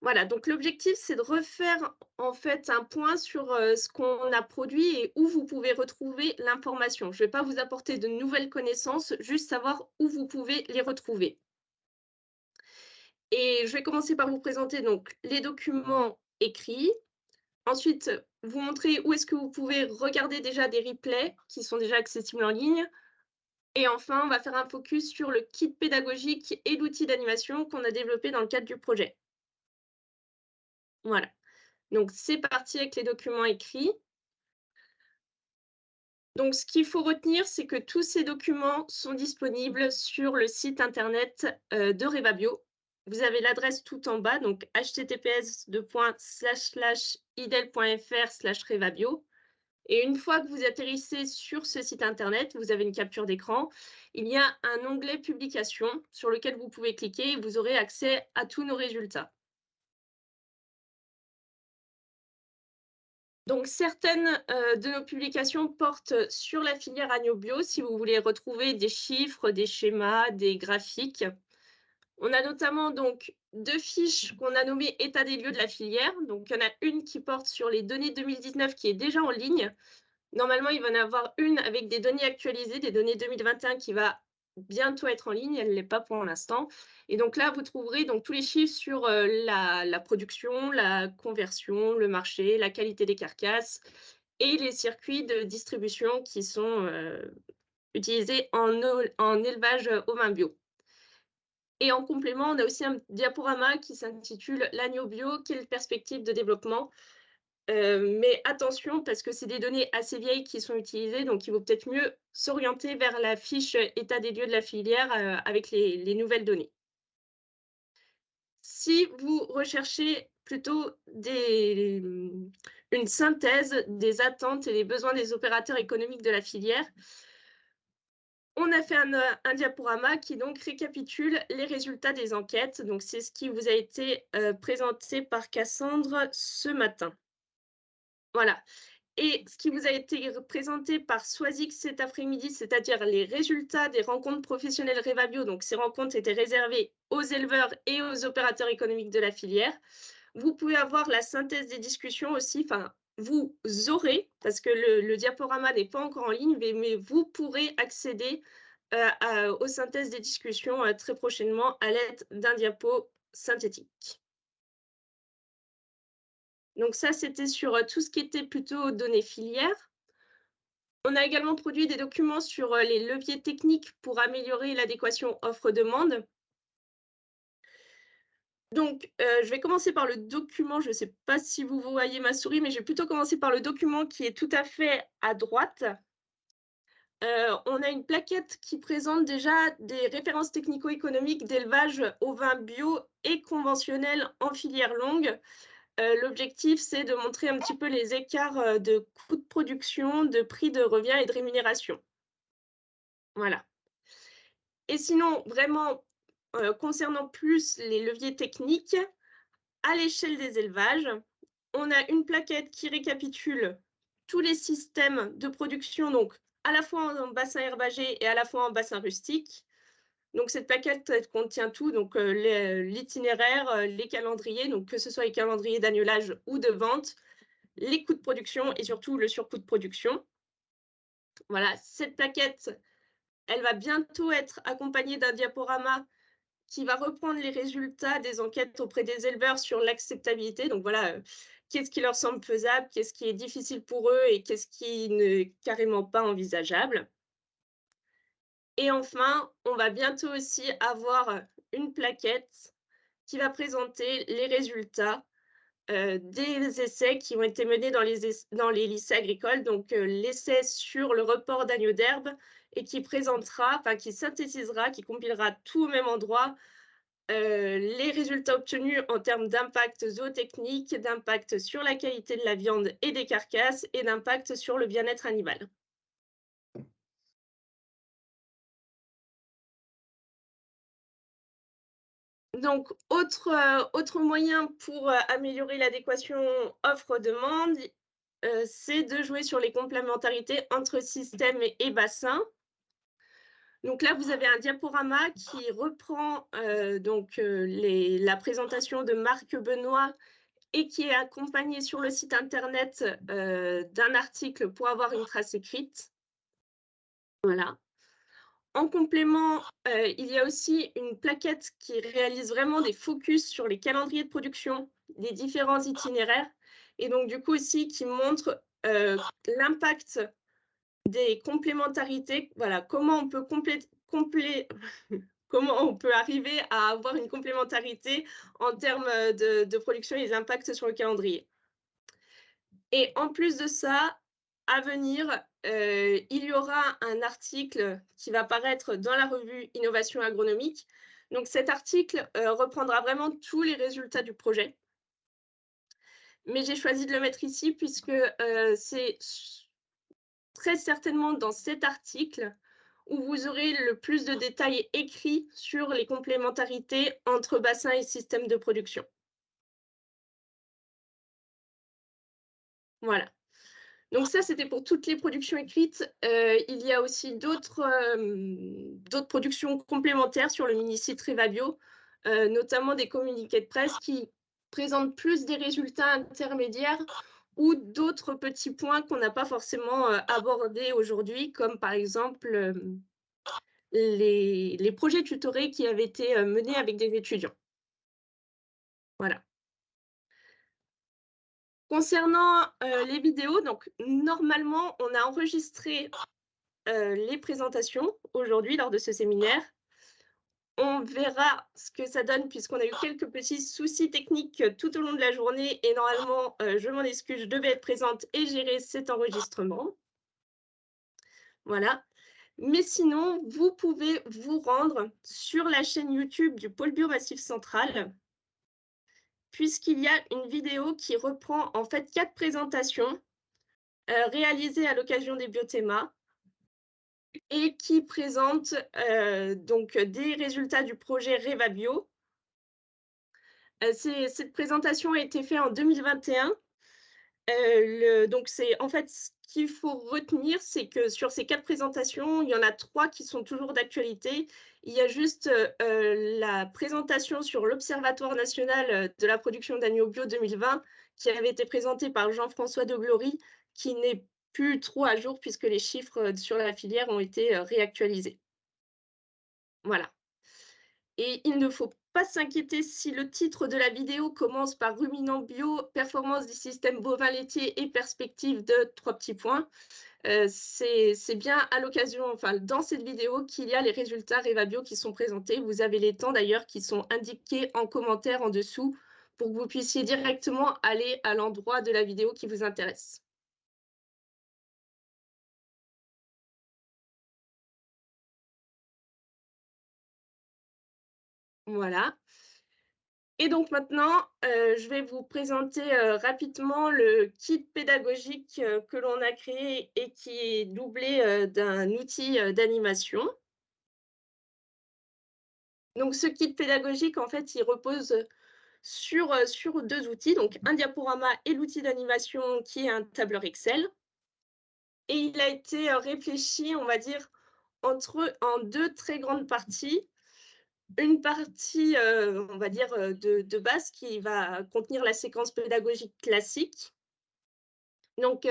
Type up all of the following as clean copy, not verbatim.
Voilà, donc l'objectif, c'est de refaire en fait un point sur, ce qu'on a produit et où vous pouvez retrouver l'information. Je ne vais pas vous apporter de nouvelles connaissances, juste savoir où vous pouvez les retrouver. Et je vais commencer par vous présenter donc les documents écrits. Ensuite, vous montrer où est-ce que vous pouvez regarder déjà des replays qui sont déjà accessibles en ligne. Et enfin, on va faire un focus sur le kit pédagogique et l'outil d'animation qu'on a développé dans le cadre du projet. Voilà. Donc c'est parti avec les documents écrits. Donc ce qu'il faut retenir, c'est que tous ces documents sont disponibles sur le site internet, de Revabio. Vous avez l'adresse tout en bas, donc https://idel.fr/revabio. Et une fois que vous atterrissez sur ce site internet, vous avez une capture d'écran, il y a un onglet publications sur lequel vous pouvez cliquer et vous aurez accès à tous nos résultats. Donc certaines, de nos publications portent sur la filière agneau bio, si vous voulez retrouver des chiffres, des schémas, des graphiques. On a notamment donc 2 fiches qu'on a nommées état des lieux de la filière. Donc il y en a une qui porte sur les données 2019 qui est déjà en ligne. Normalement, il va y en avoir une avec des données actualisées, des données 2021 qui va bientôt être en ligne, elle ne l'est pas pour l'instant. Et donc là, vous trouverez donc tous les chiffres sur, la production, la conversion, le marché, la qualité des carcasses et les circuits de distribution qui sont, utilisés en élevage, ovin bio. Et en complément, on a aussi un diaporama qui s'intitule «L'agneau bio, quelles perspectives de développement?» Mais attention parce que c'est des données assez vieilles qui sont utilisées, donc il vaut peut-être mieux s'orienter vers la fiche état des lieux de la filière, avec les nouvelles données. Si vous recherchez plutôt une synthèse des attentes et des besoins des opérateurs économiques de la filière, on a fait un diaporama qui donc récapitule les résultats des enquêtes. Donc c'est ce qui vous a été, présenté par Cassandre ce matin. Voilà. Et ce qui vous a été présenté par Swazik cet après-midi, c'est-à-dire les résultats des rencontres professionnelles Revabio, donc ces rencontres étaient réservées aux éleveurs et aux opérateurs économiques de la filière. Vous pouvez avoir la synthèse des discussions aussi, enfin, vous aurez, parce que le diaporama n'est pas encore en ligne, mais vous pourrez accéder aux synthèses des discussions très prochainement à l'aide d'un diapo synthétique. Donc ça, c'était sur tout ce qui était plutôt données filières. On a également produit des documents sur les leviers techniques pour améliorer l'adéquation offre-demande. Donc, je vais commencer par le document. Je ne sais pas si vous voyez ma souris, mais je vais plutôt commencer par le document qui est tout à fait à droite. On a une plaquette qui présente déjà des références technico-économiques d'élevage ovin bio et conventionnel en filière longue. L'objectif, c'est de montrer un petit peu les écarts, de coûts de production, de prix de revient et de rémunération. Voilà. Et sinon, vraiment, concernant plus les leviers techniques, à l'échelle des élevages, on a une plaquette qui récapitule tous les systèmes de production, donc à la fois en bassin herbagé et à la fois en bassin rustique. Donc cette plaquette, elle contient tout, donc l'itinéraire, les calendriers, donc que ce soit les calendriers d'agnelage ou de vente, les coûts de production et surtout le surcoût de production. Voilà, cette plaquette, elle va bientôt être accompagnée d'un diaporama qui va reprendre les résultats des enquêtes auprès des éleveurs sur l'acceptabilité. Donc voilà, qu'est-ce qui leur semble faisable, qu'est-ce qui est difficile pour eux et qu'est-ce qui n'est carrément pas envisageable. Et enfin, on va bientôt aussi avoir une plaquette qui va présenter les résultats des essais qui ont été menés dans les lycées agricoles, donc l'essai sur le report d'agneaux d'herbe et qui présentera, enfin qui synthétisera, qui compilera tout au même endroit, les résultats obtenus en termes d'impact zootechnique, d'impact sur la qualité de la viande et des carcasses et d'impact sur le bien-être animal. Donc autre moyen pour, améliorer l'adéquation offre-demande, c'est de jouer sur les complémentarités entre système et bassin. Donc là, vous avez un diaporama qui reprend la présentation de Marc Benoît et qui est accompagné sur le site internet d'un article pour avoir une trace écrite. Voilà. En complément, il y a aussi une plaquette qui réalise vraiment des focus sur les calendriers de production des différents itinéraires et donc du coup aussi qui montre l'impact des complémentarités. Voilà, comment on peut comment on peut arriver à avoir une complémentarité en termes de production et les impacts sur le calendrier. Et en plus de ça, à venir, il y aura un article qui va paraître dans la revue Innovation agronomique. Donc cet article reprendra vraiment tous les résultats du projet. Mais j'ai choisi de le mettre ici puisque c'est très certainement dans cet article où vous aurez le plus de détails écrits sur les complémentarités entre bassins et systèmes de production. Voilà. Donc ça, c'était pour toutes les productions écrites. Il y a aussi d'autres productions complémentaires sur le mini-site Revabio, notamment des communiqués de presse qui présentent plus des résultats intermédiaires ou d'autres petits points qu'on n'a pas forcément abordés aujourd'hui, comme par exemple les projets tutorés qui avaient été menés avec des étudiants. Voilà. Concernant les vidéos, donc normalement, on a enregistré les présentations aujourd'hui lors de ce séminaire. On verra ce que ça donne puisqu'on a eu quelques petits soucis techniques tout au long de la journée et normalement, je m'en excuse, je devais être présente et gérer cet enregistrement. Voilà. Mais sinon, vous pouvez vous rendre sur la chaîne YouTube du pôle Biomassif Central puisqu'il y a une vidéo qui reprend en fait 4 présentations réalisées à l'occasion des Biothémas et qui présente donc des résultats du projet Revabio. Cette présentation a été faite en 2021. Donc c'est en fait ce qu'il faut retenir, c'est que sur ces 4 présentations, il y en a 3 qui sont toujours d'actualité. Il y a juste la présentation sur l'Observatoire national de la production d'agneaux bio 2020 qui avait été présentée par Jean-François de Glory, qui n'est plus trop à jour puisque les chiffres sur la filière ont été réactualisés. Voilà. Et il ne faut pas s'inquiéter si le titre de la vidéo commence par ruminant bio, performance du système bovin laitier et perspective de 3 petits points. C'est bien à l'occasion, enfin dans cette vidéo, qu'il y a les résultats Revabio qui sont présentés. Vous avez les temps d'ailleurs qui sont indiqués en commentaire en dessous pour que vous puissiez directement aller à l'endroit de la vidéo qui vous intéresse. Voilà. Et donc maintenant, je vais vous présenter rapidement le kit pédagogique que l'on a créé et qui est doublé d'un outil d'animation. Donc ce kit pédagogique, en fait, il repose sur 2 outils, donc un diaporama et l'outil d'animation qui est un tableur Excel. Et il a été réfléchi, on va dire, en 2 très grandes parties. Une partie, on va dire, de base qui va contenir la séquence pédagogique classique. Donc,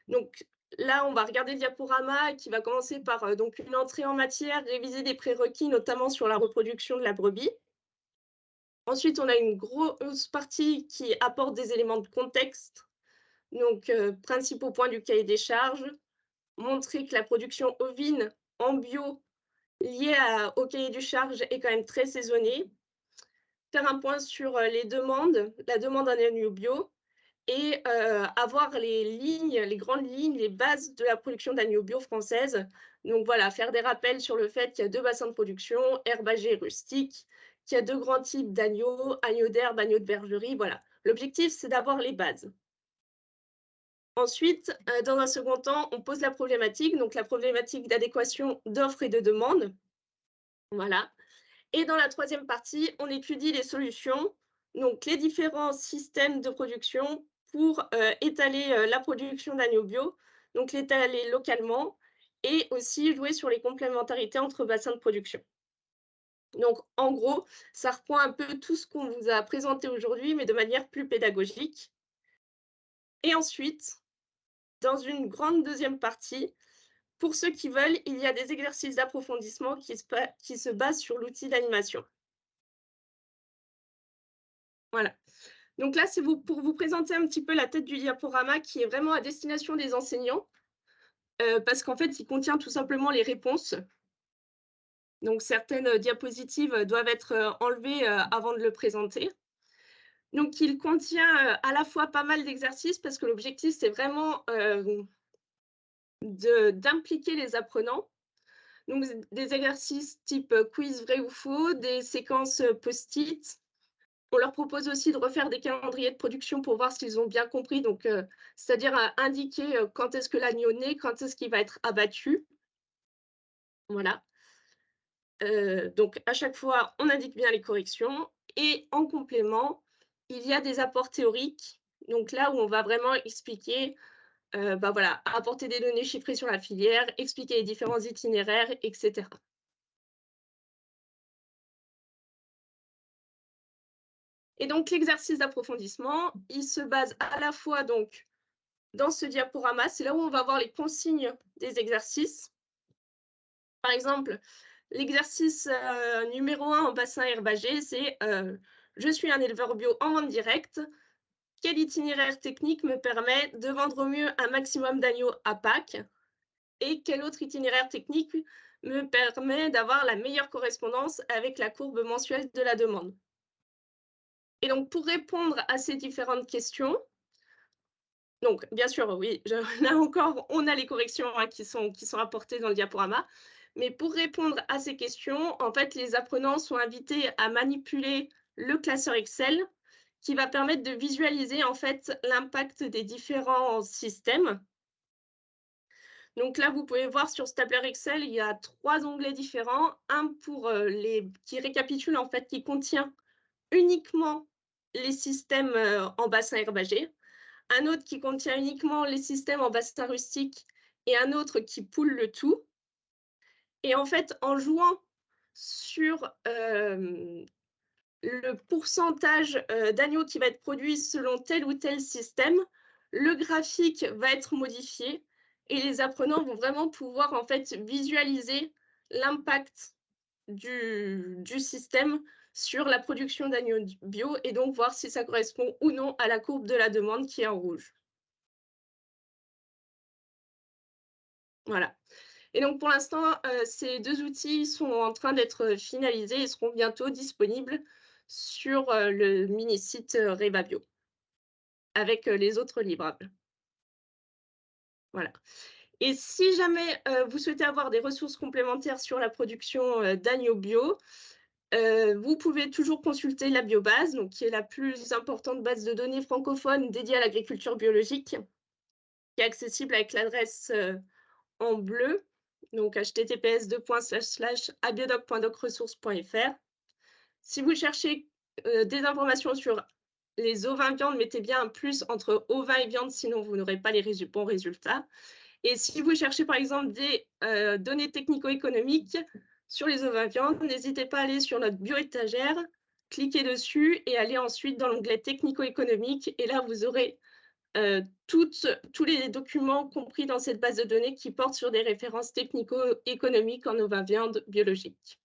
donc là, on va regarder le diaporama qui va commencer par donc une entrée en matière, réviser des prérequis, notamment sur la reproduction de la brebis. Ensuite, on a une grosse partie qui apporte des éléments de contexte, donc principaux points du cahier des charges, montrer que la production ovine en bio liée au cahier des charges est quand même très saisonnée, faire un point sur les demandes, la demande en agneau bio et avoir les grandes lignes, les bases de la production d'agneau bio française. Donc voilà, faire des rappels sur le fait qu'il y a 2 bassins de production, herbager et rustique, qu'il y a 2 grands types d'agneaux, agneaux d'herbe, agneaux de bergerie, voilà. L'objectif, c'est d'avoir les bases. Ensuite, dans un second temps, on pose la problématique, donc la problématique d'adéquation d'offres et de demande. Voilà. Et dans la 3e partie, on étudie les solutions, donc les différents systèmes de production pour étaler la production d'agneaux bio, donc l'étaler localement et aussi jouer sur les complémentarités entre bassins de production. Donc, en gros, ça reprend un peu tout ce qu'on vous a présenté aujourd'hui, mais de manière plus pédagogique. Et ensuite, dans une grande deuxième partie, pour ceux qui veulent, il y a des exercices d'approfondissement qui se basent sur l'outil d'animation. Voilà. Donc là, c'est pour vous présenter un petit peu la tête du diaporama qui est vraiment à destination des enseignants, parce qu'en fait, il contient tout simplement les réponses. Donc certaines diapositives doivent être enlevées avant de le présenter. Donc il contient à la fois pas mal d'exercices parce que l'objectif, c'est vraiment d'impliquer les apprenants. Donc des exercices type quiz vrai ou faux, des séquences post-it. On leur propose aussi de refaire des calendriers de production pour voir s'ils ont bien compris, donc c'est-à-dire indiquer quand est-ce que l'agneau naît, quand est-ce qu'il va être abattu. Voilà. Donc à chaque fois, on indique bien les corrections et en complément, il y a des apports théoriques. Donc là où on va vraiment expliquer, bah, voilà, apporter des données chiffrées sur la filière, expliquer les différents itinéraires, et cetera. Et donc l'exercice d'approfondissement, il se base à la fois donc dans ce diaporama, c'est là où on va voir les consignes des exercices. Par exemple, l'exercice numéro 1 en bassin herbagé, c'est je suis un éleveur bio en vente directe. Quel itinéraire technique me permet de vendre au mieux un maximum d'agneaux à Pâques? Et quel autre itinéraire technique me permet d'avoir la meilleure correspondance avec la courbe mensuelle de la demande? Et donc, pour répondre à ces différentes questions, donc bien sûr, oui, là encore, on a les corrections hein, qui sont apportées dans le diaporama. Mais pour répondre à ces questions, en fait, les apprenants sont invités à manipuler le classeur Excel qui va permettre de visualiser en fait l'impact des différents systèmes. Donc là, vous pouvez voir sur ce tableur Excel, il y a 3 onglets différents. Un pour qui récapitule en fait, qui contient uniquement les systèmes en bassin herbagé. Un autre qui contient uniquement les systèmes en bassin rustique et un autre qui poule le tout. Et en fait, en jouant sur le pourcentage d'agneaux qui va être produit selon tel ou tel système, le graphique va être modifié et les apprenants vont vraiment pouvoir en fait visualiser l'impact du système sur la production d'agneaux bio et donc voir si ça correspond ou non à la courbe de la demande qui est en rouge. Voilà. Et donc pour l'instant, ces 2 outils sont en train d'être finalisés et seront bientôt disponibles sur le mini-site Revabio avec les autres livrables. Voilà. Et si jamais vous souhaitez avoir des ressources complémentaires sur la production d'agneaux bio, vous pouvez toujours consulter la Biobase, donc qui est la plus importante base de données francophone dédiée à l'agriculture biologique, qui est accessible avec l'adresse en bleu, donc https://abiodoc.docressources.fr. Si vous cherchez des informations sur les ovins viande, mettez bien un plus entre ovins et viande, sinon vous n'aurez pas les bons résultats. Et si vous cherchez par exemple des données technico-économiques sur les ovins viande, n'hésitez pas à aller sur notre bioétagère, cliquez dessus et allez ensuite dans l'onglet technico-économique. Et là, vous aurez tous les documents compris dans cette base de données qui portent sur des références technico-économiques en ovins viande biologique.